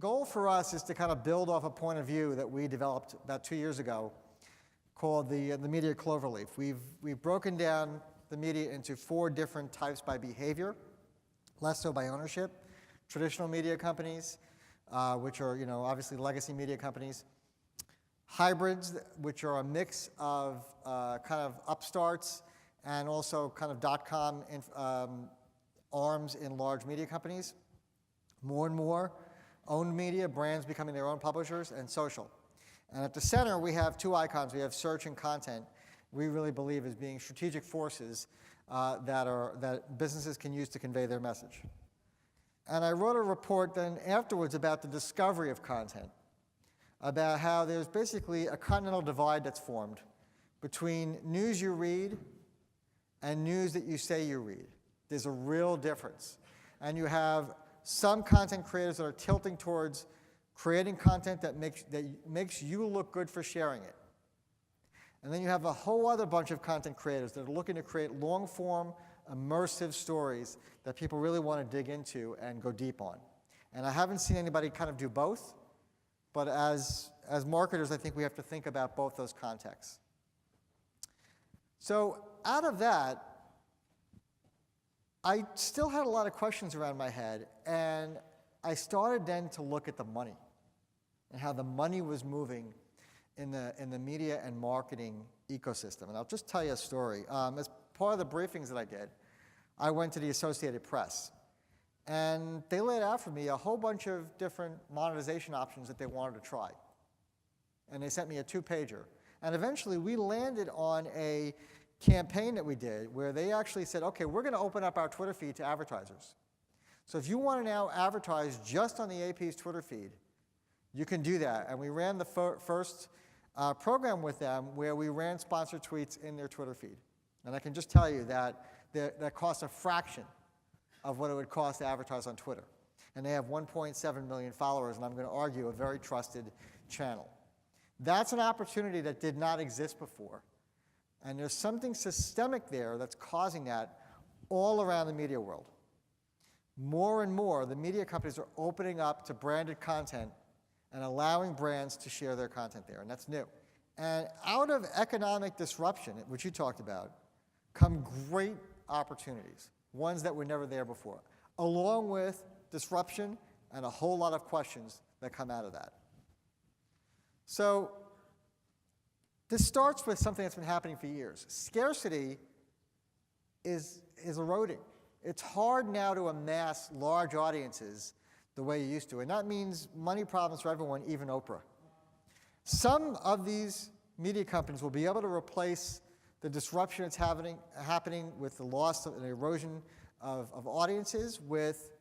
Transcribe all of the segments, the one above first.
goal for us is to kind of build off a point of view that we developed about 2 years ago called the Media Cloverleaf. We've broken down the media into 4 different types by behavior, less so by ownership. Traditional media companies, which are obviously legacy media companies. Hybrids, which are a mix of kind of upstarts and also kind of .com arms in large media companies. More and more owned media, brands becoming their own publishers, and social. And at the center, we have 2 icons. We have search and content. We really believe as being strategic forces that businesses can use to convey their message. And I wrote a report then afterwards about the discovery of content, about how there's basically a continental divide that's formed between news you read and news that you say you read. There's a real difference. And you have some content creators that are tilting towards creating content that makes you look good for sharing it. And then you have a whole other bunch of content creators that are looking to create long-form, immersive stories that people really want to dig into and go deep on. And I haven't seen anybody kind of do both, but as marketers, I think we have to think about both those contexts. So out of that, I still had a lot of questions around my head, and I started then to look at the money and how the money was moving in the media and marketing ecosystem. And I'll just tell you a story. As part of the briefings that I did, I went to the Associated Press, and they laid out for me a whole bunch of different monetization options that they wanted to try. And they sent me a 2-pager. And eventually, we landed on a campaign that we did where they actually said, okay, we're going to open up our Twitter feed to advertisers. So if you want to now advertise just on the AP's Twitter feed, you can do that. And we ran the first program with them where we ran sponsored tweets in their Twitter feed. And I can just tell you that that costs a fraction of what it would cost to advertise on Twitter. And they have 1.7 million followers, and I'm going to argue a very trusted channel. That's an opportunity that did not exist before. And there's something systemic there that's causing that all around the media world. More and more, the media companies are opening up to branded content and allowing brands to share their content there, and that's new. And out of economic disruption, which you talked about, come great opportunities, ones that were never there before, along with disruption and a whole lot of questions that come out of that. So this starts with something that's been happening for years. Scarcity is eroding. It's hard now to amass large audiences the way you used to, and that means money problems for everyone, even Oprah. Some of these media companies will be able to replace the disruption that's happening with the loss of an erosion of audiences with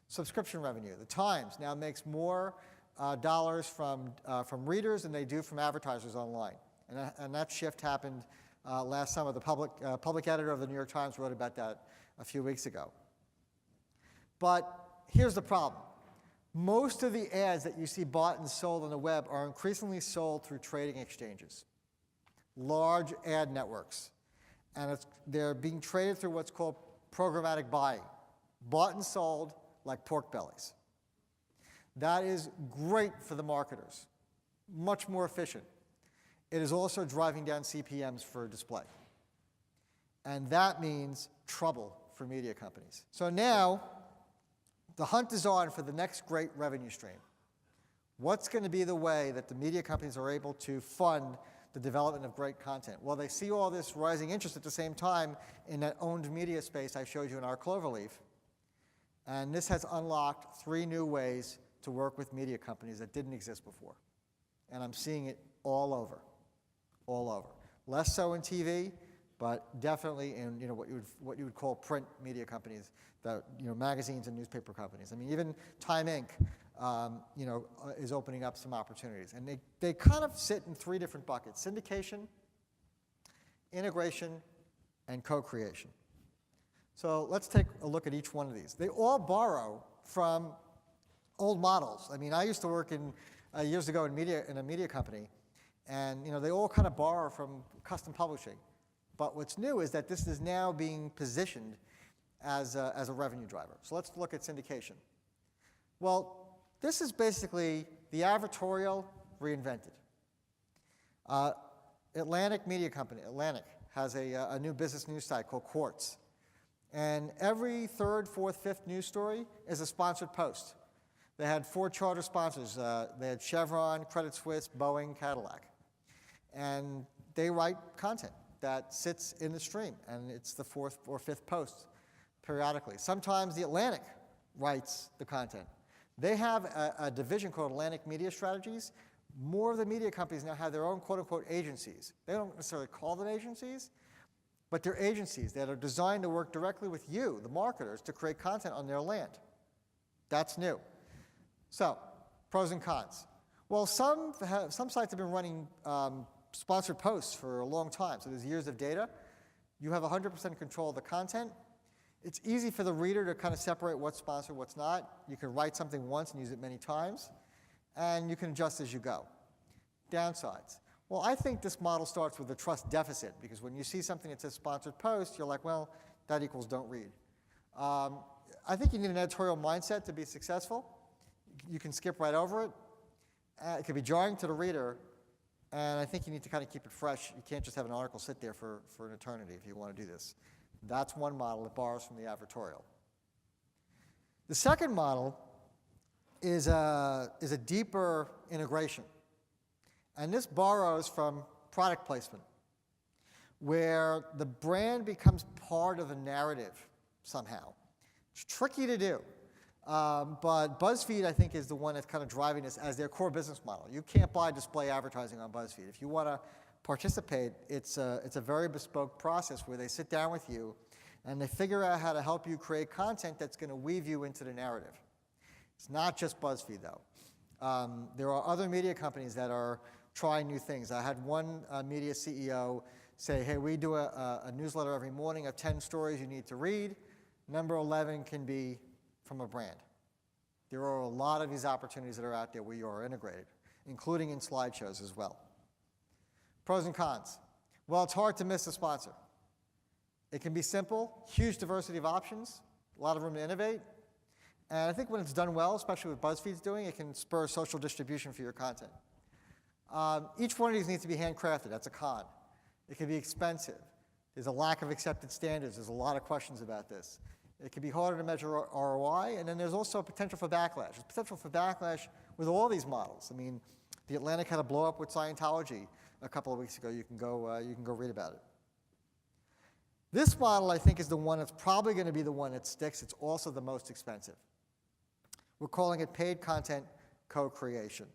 subscription revenue. The Times now makes more dollars from readers than they do from advertisers online. And that shift happened last summer. The public editor of the New York Times wrote about that a few weeks ago. But here's the problem. Most of the ads that you see bought and sold on the web are increasingly sold through trading exchanges, large ad networks. And they're being traded through what's called programmatic buying, bought and sold like pork bellies. That is great for the marketers, much more efficient. It is also driving down CPMs for display. And that means trouble for media companies. So now, the hunt is on for the next great revenue stream. What's going to be the way that the media companies are able to fund the development of great content? Well, they see all this rising interest at the same time in that owned media space I showed you in our Cloverleaf. And this has unlocked 3 new ways to work with media companies that didn't exist before. And I'm seeing it all over, all over. Less so in TV, but definitely in what you would call print media companies, that magazines and newspaper companies. I mean, even Time Inc. Is opening up some opportunities, and they kind of sit in 3 different buckets: syndication, integration, and co-creation. So let's take a look at each one of these. They all borrow from old models. I mean, I used to work years ago in a media company, and they all kind of borrow from custom publishing. But what's new is that this is now being positioned as a revenue driver. So let's look at syndication. Well, this is basically the advertorial reinvented. Atlantic Media Company, Atlantic, has a new business news site called Quartz. And every third, fourth, fifth news story is a sponsored post. They had 4 charter sponsors. They had Chevron, Credit Suisse, Boeing, Cadillac. And they write content that sits in the stream, and it's the 4th or 5th post periodically. Sometimes the Atlantic writes the content. They have a division called Atlantic Media Strategies. More of the media companies now have their own quote-unquote agencies. They don't necessarily call them agencies, but they're agencies that are designed to work directly with you, the marketers, to create content on their land. That's new. So, pros and cons. Well, some sites have been running sponsored posts for a long time, so there's years of data. You have 100% control of the content. It's easy for the reader to kind of separate what's sponsored, what's not. You can write something once and use it many times, and you can adjust as you go. Downsides. Well, I think this model starts with a trust deficit, because when you see something that says sponsored post, you're like, well, that equals don't read. I think you need an editorial mindset to be successful. You can skip right over it. It can be jarring to the reader, and I think you need to kind of keep it fresh. You can't just have an article sit there for an eternity if you want to do this. That's one model that borrows from the advertorial. The second model is a deeper integration. And this borrows from product placement, where the brand becomes part of the narrative somehow. It's tricky to do. But BuzzFeed, I think, is the one that's kind of driving this as their core business model. You can't buy display advertising on BuzzFeed. If you want to participate, it's a very bespoke process where they sit down with you and they figure out how to help you create content that's going to weave you into the narrative. It's not just BuzzFeed, though. There are other media companies that are trying new things. I had one media CEO say, hey, we do a newsletter every morning of 10 stories you need to read. Number 11 can be from a brand. There are a lot of these opportunities that are out there where you are integrated, including in slideshows as well. Pros and cons. Well, it's hard to miss a sponsor. It can be simple, huge diversity of options, a lot of room to innovate. And I think when it's done well, especially what BuzzFeed's doing, it can spur social distribution for your content. Each one of these needs to be handcrafted. That's a con. It can be expensive. There's a lack of accepted standards. There's a lot of questions about this. It can be harder to measure ROI, and then there's also a potential for backlash. There's potential for backlash with all these models. I mean, the Atlantic had a blow up with Scientology a couple of weeks ago. You can go read about it. This model, I think, is the one that's probably going to be the one that sticks. It's also the most expensive. We're calling it paid content co-creation.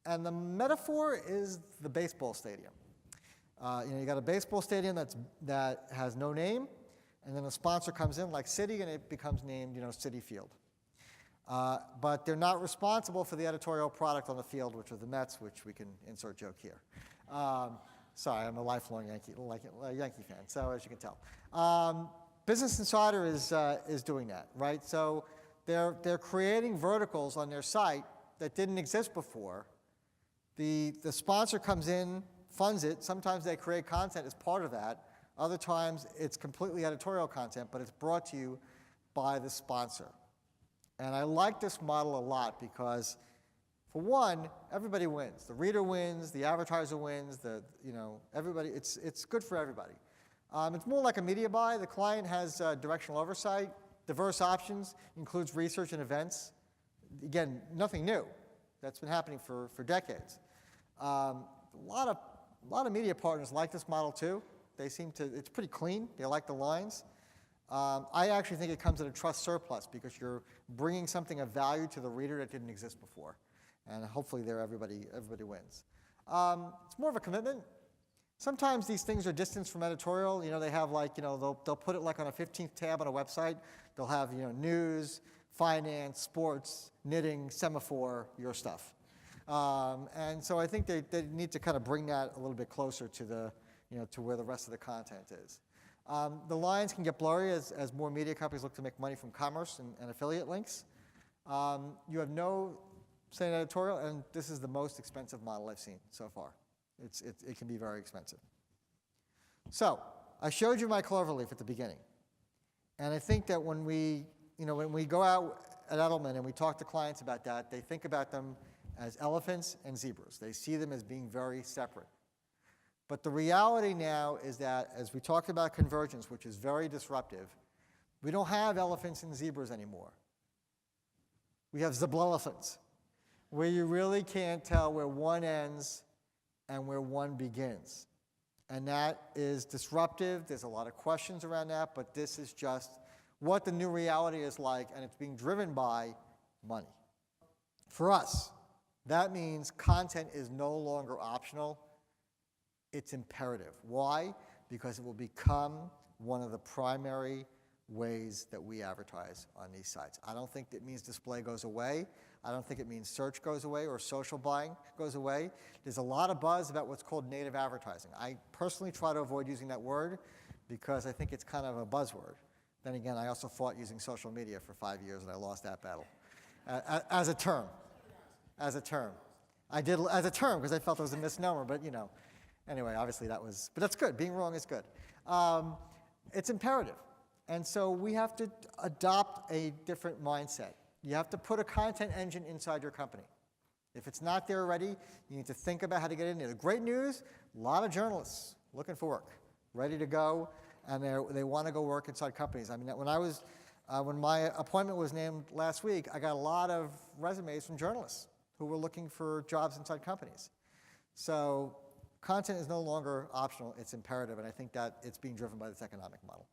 And the metaphor is the baseball stadium. You got a baseball stadium that has no name, and then a sponsor comes in like Citi, and it becomes named, Citi Field. But they're not responsible for the editorial product on the field, which are the Mets, which we can insert joke here. Sorry, I'm a lifelong Yankee fan, so as you can tell. Business Insider is doing that, right? So they're creating verticals on their site that didn't exist before. The sponsor comes in, funds it. Sometimes they create content as part of that. Other times it's completely editorial content, but it's brought to you by the sponsor. And I like this model a lot because, for one, everybody wins. The reader wins, the advertiser wins, everybody. It's good for everybody. It's more like a media buy. The client has directional oversight. Diverse options includes research and events. Again, nothing new. That's been happening for decades. A lot of media partners like this model too. They seem to, it's pretty clean. They like the lines. I actually think it comes at a trust surplus because you're bringing something of value to the reader that didn't exist before. And hopefully there everybody wins. It's more of a commitment. Sometimes these things are distanced from editorial. They have they'll put it like on a 15th tab on a website. They'll have, news, finance, sports, knitting, semaphore, your stuff. And so I think they need to kind of bring that a little bit closer to the, to where the rest of the content is. The lines can get blurry as more media companies look to make money from commerce and affiliate links. You have no say in editorial, and this is the most expensive model I've seen so far. It can be very expensive. So I showed you my Cloverleaf at the beginning. And I think that when we go out at Edelman and we talk to clients about that, they think about them as elephants and zebras. They see them as being very separate. But the reality now is that, as we talked about convergence, which is very disruptive, we don't have elephants and zebras anymore. We have zeblelephants, where you really can't tell where one ends and where one begins. And that is disruptive. There's a lot of questions around that, but this is just what the new reality is like, and it's being driven by money. For us, that means content is no longer optional. It's imperative. Why? Because it will become one of the primary ways that we advertise on these sites. I don't think that means display goes away. I don't think it means search goes away or social buying goes away. There's a lot of buzz about what's called native advertising. I personally try to avoid using that word because I think it's kind of a buzzword. Then again, I also fought using social media for 5 years and I lost that battle. As a term. As a term. I did as a term because I felt it was a misnomer, but you know. Anyway, obviously that was, but that's good. Being wrong is good. It's imperative. And so we have to adopt a different mindset. You have to put a content engine inside your company. If it's not there already, you need to think about how to get in there. The great news, a lot of journalists looking for work, ready to go, and they want to go work inside companies. I mean, when my appointment was named last week, I got a lot of resumes from journalists who were looking for jobs inside companies. So content is no longer optional, it's imperative, and I think that it's being driven by this economic model.